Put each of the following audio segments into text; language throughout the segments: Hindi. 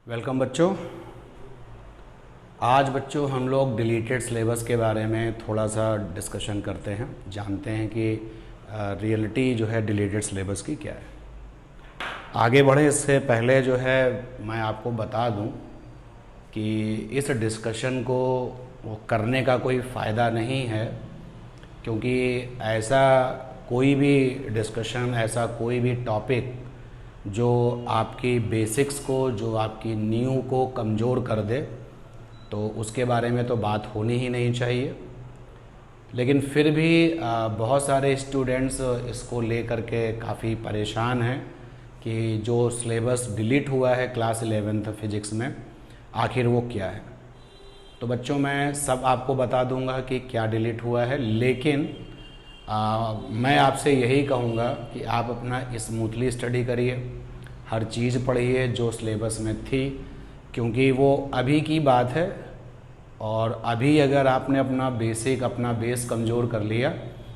वेलकम बच्चों। आज बच्चों हम लोग डिलीटेड सिलेबस के बारे में थोड़ा सा डिस्कशन करते हैं, जानते हैं कि रियलिटी जो है डिलीटेड सिलेबस की क्या है। आगे बढ़े इससे पहले जो है मैं आपको बता दूं कि इस डिस्कशन को वो करने का कोई फ़ायदा नहीं है, क्योंकि ऐसा कोई भी डिस्कशन, ऐसा कोई भी टॉपिक जो आपकी बेसिक्स को, जो आपकी नींव को कमज़ोर कर दे, तो उसके बारे में तो बात होनी ही नहीं चाहिए। लेकिन फिर भी बहुत सारे स्टूडेंट्स इसको लेकर के काफ़ी परेशान हैं कि जो सिलेबस डिलीट हुआ है क्लास 11th फिज़िक्स में, आखिर वो क्या है। तो बच्चों मैं सब आपको बता दूंगा कि क्या डिलीट हुआ है, लेकिन मैं आपसे यही कहूँगा कि आप अपना स्मूथली स्टडी करिए, हर चीज़ पढ़िए जो सिलेबस में थी, क्योंकि वो अभी की बात है। और अभी अगर आपने अपना बेस कमज़ोर कर लिया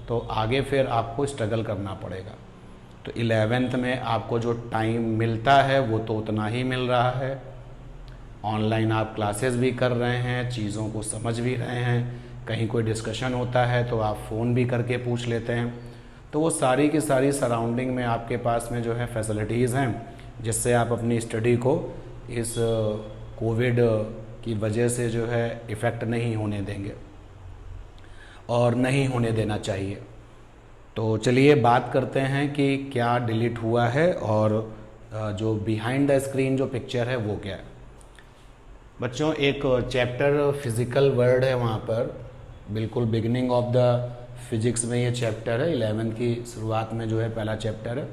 तो आगे फिर आपको स्ट्रगल करना पड़ेगा। तो 11th में आपको जो टाइम मिलता है वो तो उतना ही मिल रहा है। ऑनलाइन आप क्लासेस भी कर रहे हैं, चीज़ों को समझ भी रहे हैं, कहीं कोई डिस्कशन होता है तो आप फ़ोन भी करके पूछ लेते हैं। तो वो सारी की सारी सराउंडिंग में आपके पास में जो है फैसिलिटीज़ हैं, जिससे आप अपनी स्टडी को इस कोविड की वजह से जो है इफ़ेक्ट नहीं होने देंगे और नहीं होने देना चाहिए। तो चलिए बात करते हैं कि क्या डिलीट हुआ है और जो बिहाइंड द स्क्रीन जो पिक्चर है वो क्या है। बच्चों एक चैप्टर फिज़िकल वर्ल्ड है, वहाँ पर बिल्कुल बिगिनिंग ऑफ द फिज़िक्स में ये चैप्टर है, 11th की शुरुआत में जो है पहला चैप्टर है।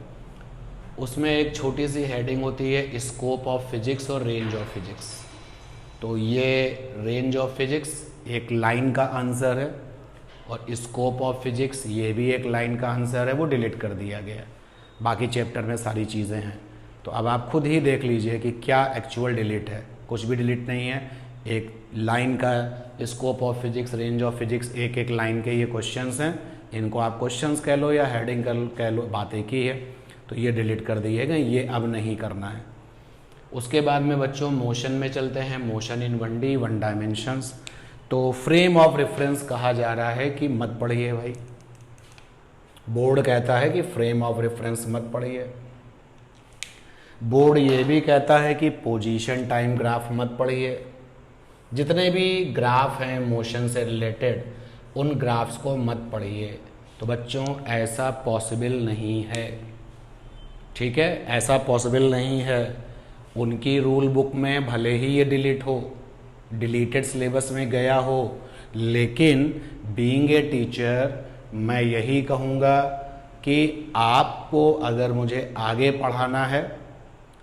उसमें एक छोटी सी हेडिंग होती है स्कोप ऑफ फिज़िक्स और रेंज ऑफ फिज़िक्स। तो ये रेंज ऑफ फिज़िक्स एक लाइन का आंसर है और स्कोप ऑफ फिज़िक्स ये भी एक लाइन का आंसर है, वो डिलीट कर दिया गया है। बाकी चैप्टर में सारी चीज़ें हैं, तो अब आप खुद ही देख लीजिए कि क्या एक्चुअल डिलीट है। कुछ भी डिलीट नहीं है, एक लाइन का scope of physics, range of physics, एक एक लाइन के ये क्वेश्चंस हैं। इनको आप क्वेश्चंस कह लो या हेडिंग कह लो, बात एक ही है। तो ये डिलीट कर दिए गए, ये अब नहीं करना है। उसके बाद में बच्चों मोशन में चलते हैं, मोशन इन 1D 1 डायमेंशंस। तो फ्रेम ऑफ रेफरेंस कहा जा रहा है कि मत पढ़िए भाई, बोर्ड कहता है कि फ्रेम ऑफ रेफरेंस मत पढ़िए। बोर्ड ये भी कहता है कि पोजीशन टाइम ग्राफ मत पढ़िए। जितने भी ग्राफ हैं मोशन से रिलेटेड, उन ग्राफ्स को मत पढ़िए। तो बच्चों ऐसा पॉसिबल नहीं है, ठीक है, ऐसा पॉसिबल नहीं है। उनकी रूल बुक में भले ही ये डिलीट हो, डिलीटेड सिलेबस में गया हो, लेकिन बीइंग ए टीचर मैं यही कहूँगा कि आपको अगर मुझे आगे पढ़ाना है,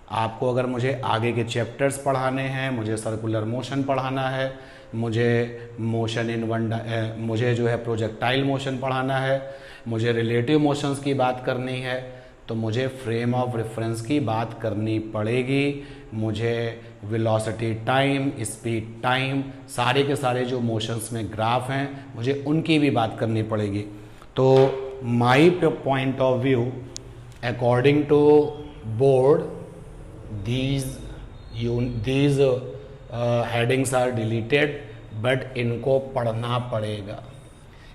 आपको अगर मुझे आगे के चैप्टर्स पढ़ाने हैं, मुझे सर्कुलर मोशन पढ़ाना है, मुझे मोशन इन 1 मुझे जो है प्रोजेक्टाइल मोशन पढ़ाना है, मुझे रिलेटिव मोशंस की बात करनी है, तो मुझे फ्रेम ऑफ रेफरेंस की बात करनी पड़ेगी। मुझे वेलोसिटी टाइम, स्पीड टाइम, सारे के सारे जो मोशंस में ग्राफ हैं, मुझे उनकी भी बात करनी पड़ेगी। तो my point of view according to board, these headings are deleted, but इनको पढ़ना पड़ेगा।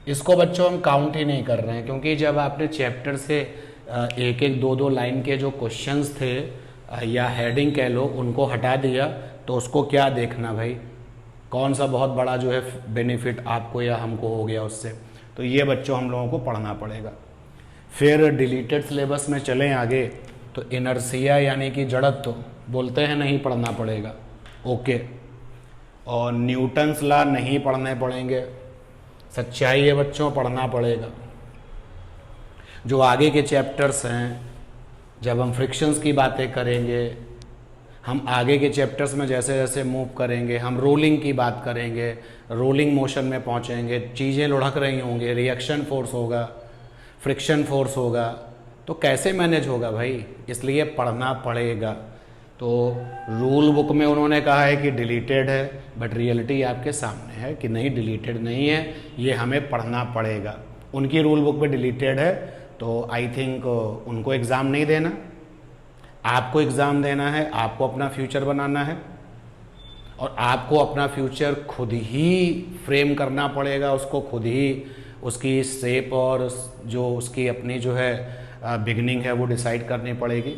इसको बच्चों हम काउंट ही नहीं कर रहे हैं, क्योंकि जब आपने चैप्टर से एक एक दो लाइन के जो क्वेश्चंस थे या हेडिंग कह लो, उनको हटा दिया, तो उसको क्या देखना भाई, कौन सा बहुत बड़ा जो है बेनिफिट आपको या हमको हो गया उससे। तो ये बच्चों हम लोगों को पढ़ना पड़ेगा। फिर डिलीटेड सिलेबस में चलें आगे, तो इनर्सिया यानी कि जड़त्व बोलते हैं, नहीं पढ़ना पड़ेगा, ओके। और न्यूटन्स लॉ नहीं पढ़ने पड़ेंगे, सच्चाई है बच्चों, पढ़ना पड़ेगा। जो आगे के चैप्टर्स हैं, जब हम फ्रिक्शंस की बातें करेंगे, हम आगे के चैप्टर्स में जैसे जैसे मूव करेंगे, हम रोलिंग की बात करेंगे, रोलिंग मोशन में पहुंचेंगे, चीज़ें लुढ़क रही होंगी, रिएक्शन फोर्स होगा, फ्रिक्शन फोर्स होगा, तो कैसे मैनेज होगा भाई, इसलिए पढ़ना पड़ेगा। तो रूल बुक में उन्होंने कहा है कि डिलीटेड है, बट रियलिटी आपके सामने है कि नहीं, डिलीटेड नहीं है, ये हमें पढ़ना पड़ेगा। उनकी रूल बुक में डिलीटेड है, तो आई थिंक उनको एग्ज़ाम नहीं देना। आपको एग्ज़ाम देना है, आपको अपना फ्यूचर बनाना है और आपको अपना फ्यूचर खुद ही फ्रेम करना पड़ेगा, उसको खुद ही उसकी शेप और जो उसकी अपनी जो है बिगनिंग है वो डिसाइड करनी पड़ेगी।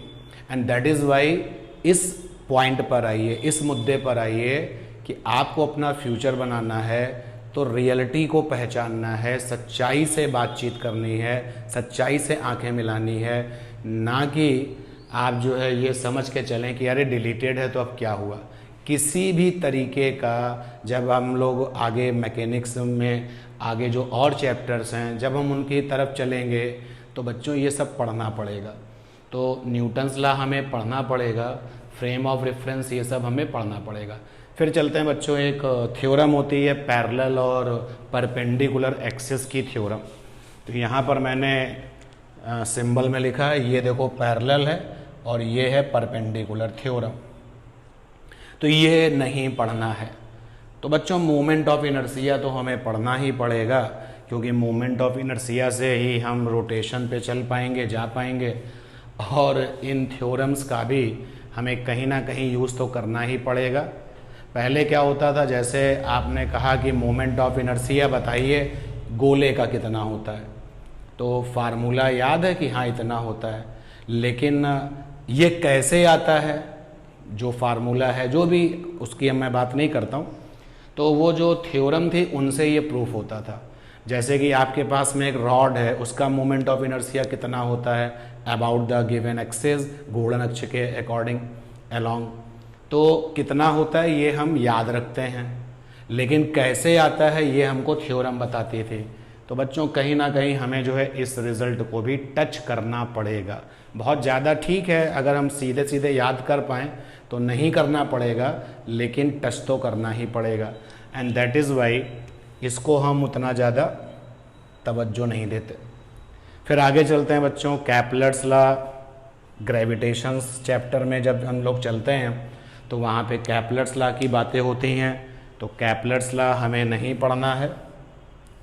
एंड दैट इज़ वाई इस पॉइंट पर आइए, इस मुद्दे पर आइए कि आपको अपना फ्यूचर बनाना है तो रियलिटी को पहचानना है, सच्चाई से बातचीत करनी है, सच्चाई से आंखें मिलानी है, ना कि आप जो है ये समझ के चलें कि अरे डिलीटेड है तो अब क्या हुआ। किसी भी तरीके का जब हम लोग आगे मैकेनिक्स में आगे जो और चैप्टर्स हैं जब हम उनकी तरफ चलेंगे तो बच्चों ये सब पढ़ना पड़ेगा। तो न्यूटन्स लॉ हमें पढ़ना पड़ेगा, फ्रेम ऑफ रेफरेंस ये सब हमें पढ़ना पड़ेगा। फिर चलते हैं बच्चों, एक थ्योरम होती है पैरेलल और परपेंडिकुलर एक्सिस की थ्योरम। तो यहाँ पर मैंने सिंबल में लिखा है, ये देखो पैरेलल है और ये है परपेंडिकुलर थ्योरम। तो ये नहीं पढ़ना है। तो बच्चों मोमेंट ऑफ इनर्शिया तो हमें पढ़ना ही पड़ेगा, क्योंकि मोमेंट ऑफ इनर्शिया से ही हम रोटेशन पे चल पाएंगे, जा पाएंगे, और इन थ्योरम्स का भी हमें कहीं ना कहीं यूज़ तो करना ही पड़ेगा। पहले क्या होता था, जैसे आपने कहा कि मोमेंट ऑफ इनर्शिया बताइए गोले का कितना होता है, तो फार्मूला याद है कि हाँ इतना होता है, लेकिन ये कैसे आता है, जो फार्मूला है जो भी उसकी अब मैं बात नहीं करता हूँ, तो वो जो थ्योरम थी उनसे ये प्रूफ होता था। जैसे कि आपके पास में एक रॉड है, उसका मोमेंट ऑफ इनर्शिया कितना होता है अबाउट द गिवन एक्सिस, घूर्णन अक्ष के अकॉर्डिंग अलोंग, तो कितना होता है ये हम याद रखते हैं, लेकिन कैसे आता है ये हमको थ्योरम बताती थी। तो बच्चों कहीं ना कहीं हमें जो है इस रिज़ल्ट को भी टच करना पड़ेगा। बहुत ज़्यादा ठीक है अगर हम सीधे सीधे याद कर पाएँ तो नहीं करना पड़ेगा, लेकिन टच तो करना ही पड़ेगा। एंड दैट इज़ वाई इसको हम उतना ज़्यादा तवज्जो नहीं देते। फिर आगे चलते हैं बच्चों, कैपलर्स लॉ ग्रेविटेशंस चैप्टर में जब हम लोग चलते हैं तो वहाँ पे कैपलर्स लॉ की बातें होती हैं, तो कैपलर्स लॉ हमें नहीं पढ़ना है।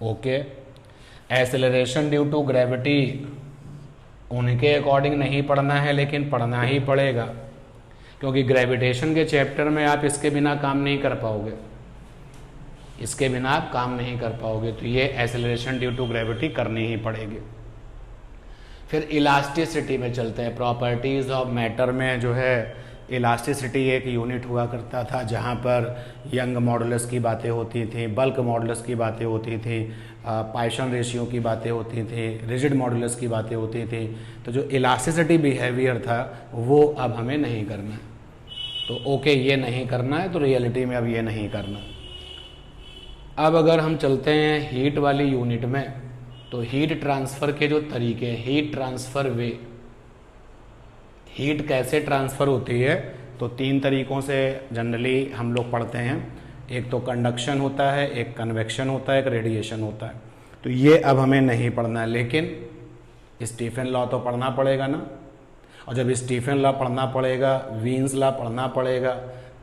Okay, acceleration due to gravity उनके अकॉर्डिंग नहीं पढ़ना है, लेकिन पढ़ना ही पड़ेगा, क्योंकि ग्रेविटेशन के चैप्टर में आप इसके बिना काम नहीं कर पाओगे, इसके बिना आप काम नहीं कर पाओगे। तो ये एक्सेलरेशन ड्यू टू ग्रेविटी करनी ही पड़ेगी। फिर इलास्टिसिटी में चलते हैं। प्रॉपर्टीज़ ऑफ मैटर में जो है इलास्टिसिटी एक यूनिट हुआ करता था, जहाँ पर यंग मॉडुलस की बातें होती थी, बल्क मॉडुलस की बातें होती थी, पाइशन रेशियो की बातें होती थी, रिजिड मॉडुलस की बातें होती थी। तो जो इलास्टिसिटी बिहेवियर था वो अब हमें नहीं करना है। तो ओके ये नहीं करना है, तो रियलिटी में अब ये नहीं करना। अब अगर हम चलते हैं हीट वाली यूनिट में, तो हीट ट्रांसफ़र के जो तरीके, हीट ट्रांसफ़र वे, हीट कैसे ट्रांसफ़र होती है, तो 3 तरीक़ों से जनरली हम लोग पढ़ते हैं। एक तो कंडक्शन होता है, एक कन्वेक्शन होता है, एक रेडिएशन होता है। तो ये अब हमें नहीं पढ़ना है, लेकिन स्टीफन लॉ तो पढ़ना पड़ेगा ना, और जब स्टीफन लॉ पढ़ना पड़ेगा, वीन्स लॉ पढ़ना पड़ेगा,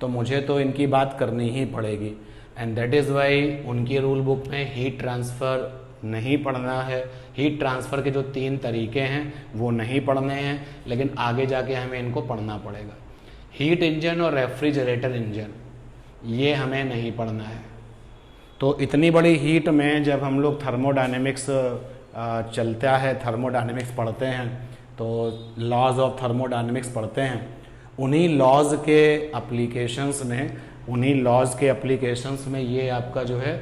तो मुझे तो इनकी बात करनी ही पड़ेगी। एंड दैट इज़ वाई उनकी रूल बुक में हीट ट्रांसफ़र नहीं पढ़ना है। हीट ट्रांसफ़र के जो 3 तरीके हैं वो नहीं पढ़ने हैं, लेकिन आगे जाके हमें इनको पढ़ना पड़ेगा। हीट इंजन और रेफ्रिजरेटर इंजन ये हमें नहीं पढ़ना है। तो इतनी बड़ी हीट में जब हम लोग थर्मोडायनेमिक्स चलता है, थर्मोडायनेमिक्स पढ़ते हैं, तो लॉज ऑफ थर्मोडायनेमिक्स पढ़ते हैं, उन्हीं लॉज के एप्लीकेशंस में, उन्हीं लॉज के एप्लीकेशंस में ये आपका जो है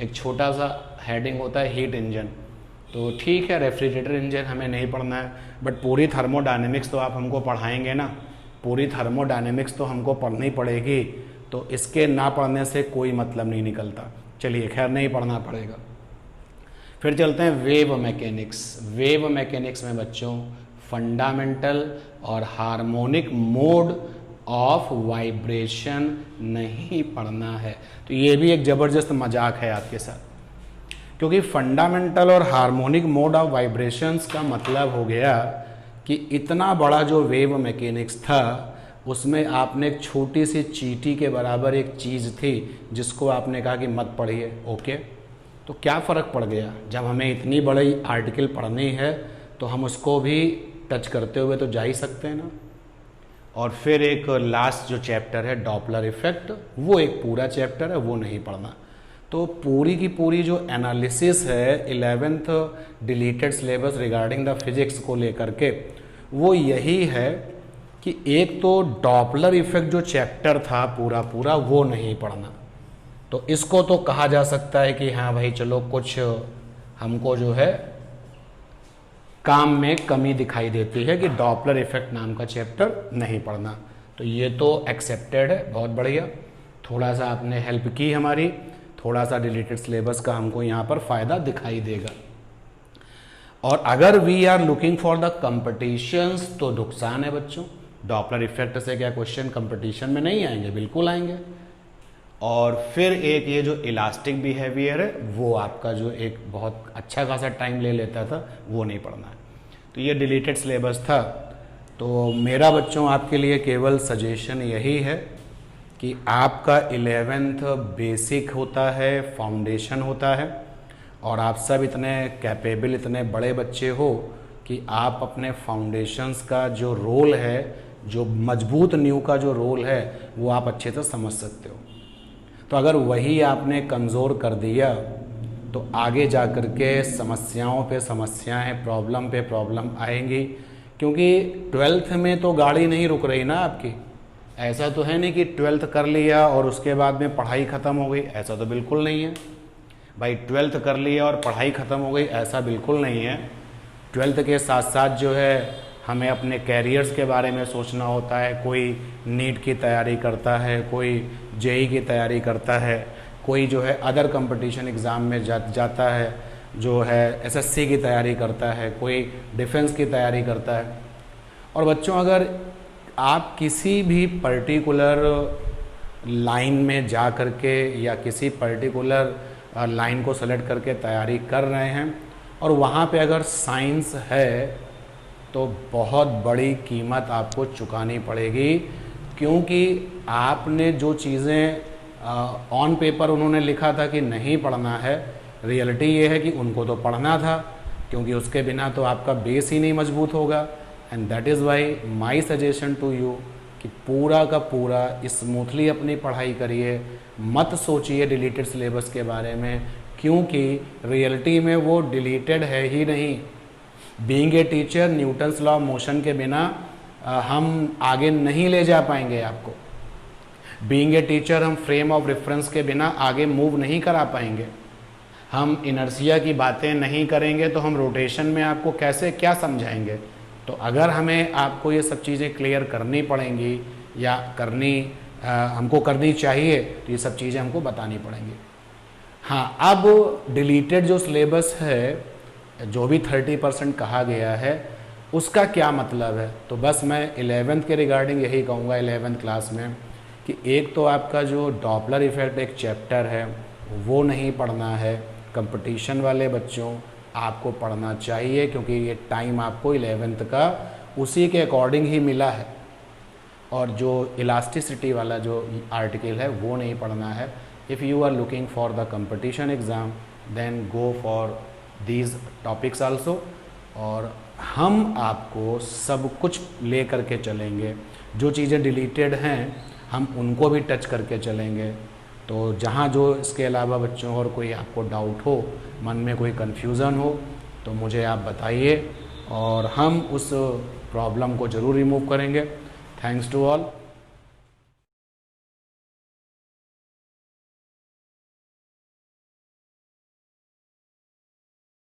एक छोटा सा हेडिंग होता है हीट इंजन। तो ठीक है रेफ्रिजरेटर इंजन हमें नहीं पढ़ना है, बट पूरी थर्मोडायनेमिक्स तो आप हमको पढ़ाएंगे ना, पूरी थर्मोडायनेमिक्स तो हमको पढ़नी पड़ेगी, तो इसके ना पढ़ने से कोई मतलब नहीं निकलता। चलिए खैर नहीं पढ़ना पड़ेगा। फिर चलते हैं वेव मैकेनिक्स। वेव मैकेनिक्स में बच्चों फंडामेंटल और हार्मोनिक मोड ऑफ वाइब्रेशन नहीं पढ़ना है। तो ये भी एक ज़बरदस्त मजाक है आपके साथ, क्योंकि फंडामेंटल और हार्मोनिक मोड ऑफ वाइब्रेशंस का मतलब हो गया कि इतना बड़ा जो वेव मैकेनिक्स था उसमें आपने एक छोटी सी चींटी के बराबर एक चीज़ थी जिसको आपने कहा कि मत पढ़िए। ओके, तो क्या फ़र्क पड़ गया, जब हमें इतनी बड़ी आर्टिकल पढ़नी है तो हम उसको भी टच करते हुए तो जा ही सकते हैं ना। और फिर एक लास्ट जो चैप्टर है डॉपलर इफेक्ट, वो एक पूरा चैप्टर है, वो नहीं पढ़ना। तो पूरी की पूरी जो एनालिसिस है 11th deleted syllabus regarding the physics को लेकर के, वो यही है कि एक तो डॉपलर इफेक्ट जो चैप्टर था पूरा पूरा वो नहीं पढ़ना। तो इसको तो कहा जा सकता है कि हाँ भाई चलो कुछ हमको जो है काम में कमी दिखाई देती है कि डॉपलर इफेक्ट नाम का चैप्टर नहीं पढ़ना। तो ये तो एक्सेप्टेड है, बहुत बढ़िया, थोड़ा सा आपने हेल्प की हमारी, थोड़ा सा डिलीटेड सिलेबस का हमको यहाँ पर फ़ायदा दिखाई देगा। और अगर we are looking for the competitions तो नुकसान है बच्चों। डॉपलर इफेक्ट से क्या क्वेश्चन कंपटीशन में नहीं आएंगे? बिल्कुल आएंगे। और फिर एक ये जो इलास्टिक बिहेवियर है वो आपका जो एक बहुत अच्छा खासा टाइम ले लेता था, वो नहीं पढ़ना है। तो ये डिलीटेड सिलेबस था। तो मेरा बच्चों आपके लिए केवल सजेशन यही है कि आपका 11th बेसिक होता है, फाउंडेशन होता है, और आप सब इतने कैपेबल, इतने बड़े बच्चे हो कि आप अपने फाउंडेशंस का जो रोल है, जो मजबूत नींव का जो रोल है, वो आप अच्छे से समझ सकते हो। तो अगर वही आपने कमज़ोर कर दिया तो आगे जा कर के समस्याओं पे समस्याएं, प्रॉब्लम पे प्रॉब्लम आएंगी। क्योंकि 12th में तो गाड़ी नहीं रुक रही ना आपकी। ऐसा तो है नहीं कि 12th कर लिया और उसके बाद में पढ़ाई ख़त्म हो गई, ऐसा तो बिल्कुल नहीं है भाई। 12th कर लिया और पढ़ाई ख़त्म हो गई, ऐसा बिल्कुल नहीं है। 12th के साथ साथ जो है हमें अपने कैरियर्स के बारे में सोचना होता है। कोई नीट की तैयारी करता है, कोई जेई की तैयारी करता है, कोई जो है अदर कंपटीशन एग्ज़ाम में जाता है, जो है एसएससी की तैयारी करता है, कोई डिफेंस की तैयारी करता है। और बच्चों अगर आप किसी भी पर्टिकुलर लाइन में जा कर के या किसी पर्टिकुलर लाइन को सेलेक्ट करके तैयारी कर रहे हैं और वहाँ पे अगर साइंस है तो बहुत बड़ी कीमत आपको चुकानी पड़ेगी। क्योंकि आपने जो चीज़ें ऑन पेपर उन्होंने लिखा था कि नहीं पढ़ना है, रियलिटी ये है कि उनको तो पढ़ना था, क्योंकि उसके बिना तो आपका बेस ही नहीं मजबूत होगा। And that is why my suggestion to you कि पूरा का पूरा स्मूथली अपनी पढ़ाई करिए, मत सोचिए डिलीटेड सिलेबस के बारे में, क्योंकि रियलिटी में वो डिलीटेड है ही नहीं। Being a teacher, Newton's law of motion के बिना हम आगे नहीं ले जा पाएंगे आपको। बीइंग ए टीचर हम फ्रेम ऑफ रेफरेंस के बिना आगे मूव नहीं करा पाएंगे। हम इनर्शिया की बातें नहीं करेंगे तो हम रोटेशन में आपको कैसे क्या समझाएंगे। तो अगर हमें आपको ये सब चीज़ें क्लियर करनी पड़ेंगी या हमको करनी चाहिए, तो ये सब चीज़ें हमको बतानी पड़ेंगी। हाँ, अब डिलीटेड जो सिलेबस है, जो भी 30% कहा गया है, उसका क्या मतलब है? तो बस मैं 11th के रिगार्डिंग यही कहूँगा 11th क्लास में कि एक तो आपका जो डॉपलर इफेक्ट एक चैप्टर है वो नहीं पढ़ना है। कंपटीशन वाले बच्चों आपको पढ़ना चाहिए, क्योंकि ये टाइम आपको 11th का उसी के अकॉर्डिंग ही मिला है। और जो इलास्टिसिटी वाला जो आर्टिकल है वो नहीं पढ़ना है। If you are looking for the competition exam then go for these topics also. और हम आपको सब कुछ ले करके चलेंगे। जो चीज़ें डिलीटेड हैं हम उनको भी टच करके चलेंगे। तो जहाँ जो इसके अलावा बच्चों और कोई आपको डाउट हो, मन में कोई कन्फ्यूज़न हो, तो मुझे आप बताइए और हम उस प्रॉब्लम को ज़रूर रिमूव करेंगे। Thanks to all.